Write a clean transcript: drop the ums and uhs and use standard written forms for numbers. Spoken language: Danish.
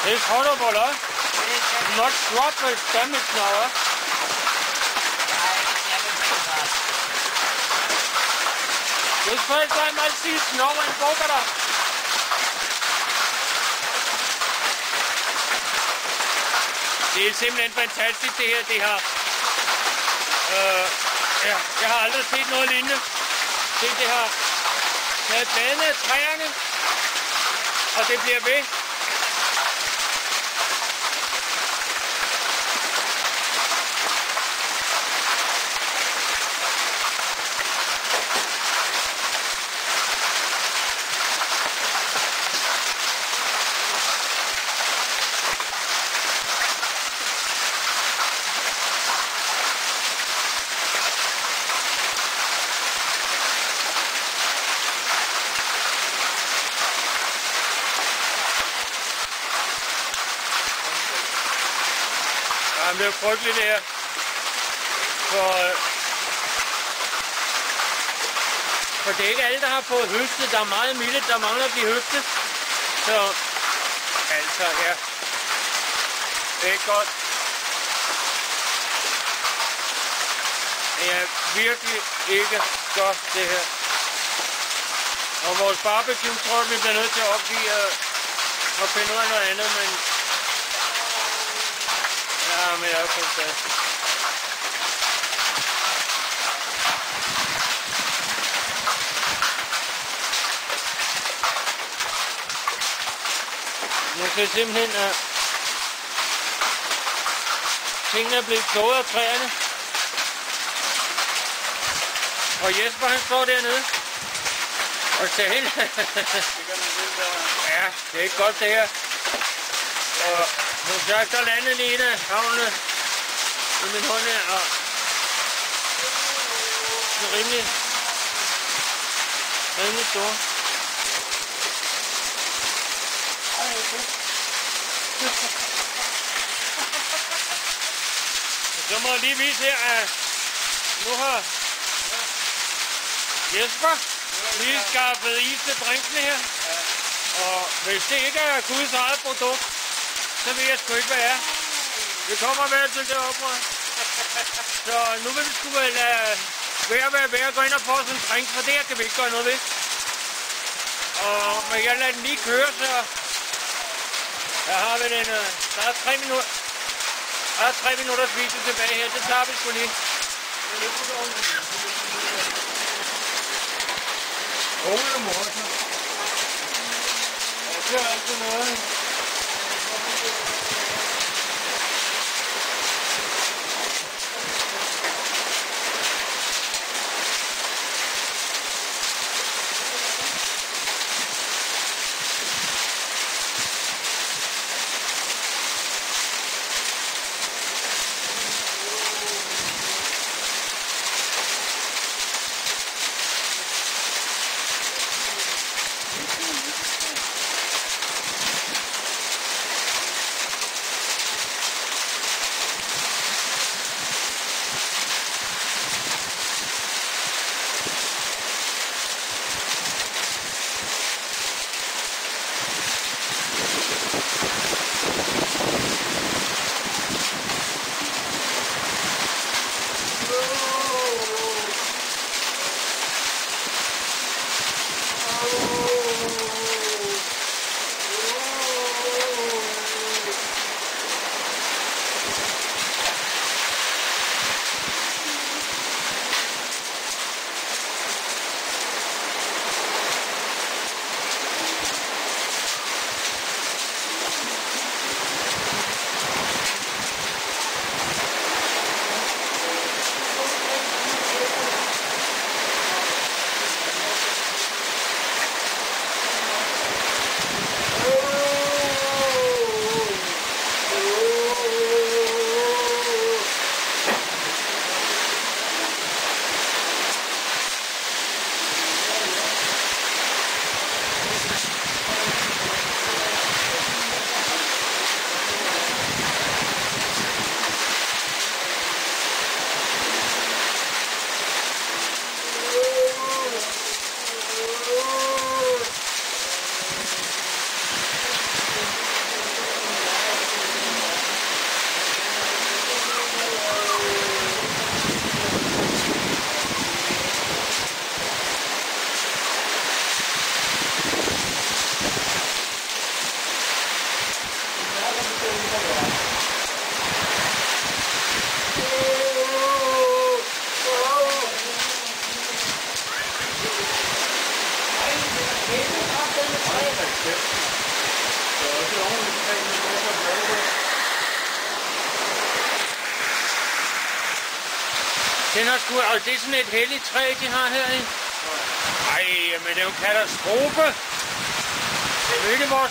It's horrible, huh? Not drop it, damage now, huh? This first time I see snow in Pokhara. Det er simpelthen fantastisk det her, det her. Ja, jeg har aldrig set noget lignende. Se det her. Med bladene af træerne, og det bliver ved. Jamen, det er frygteligt det her, for det er ikke alle, der har fået høstet. Der er meget mildt, der mangler at blive høstet. Så altså, ja, det er ikke godt. Det er virkelig ikke godt, det her. Og vores barbecue tror vi bliver nødt til at opgive og finde ud af noget andet, men ja, men det er fantastisk. Nu kan simpelthen tingene er blevet slået af træerne. Og Jesper han står dernede og taler. Ja, det er ikke godt det her. Og nu sagt, der landede lige en af havnene i min hånd her, og det er rimelig stor. Så må jeg lige vise her, at nu har Jesper lige skaffet is til drinkene her. Og hvis det ikke er Guds eget produkt, så ved jeg sgu ikke, hvad jeg er. Det kommer hver til deroppe. Så nu vil vi sgu vel være at gå ind og få sådan en drink, for det her kan vi ikke gøre noget ved. Men jeg lader den lige køre, så der har vi den. Der er 3 minutter. Der er 3 minutters video tilbage her, det tager vi sgu lige. Morgen. Det er altid noget. Den har sgu... Og det er sådan et helligt træ, de har her i. Ej, men det er jo en katastrofe. Det er ikke vores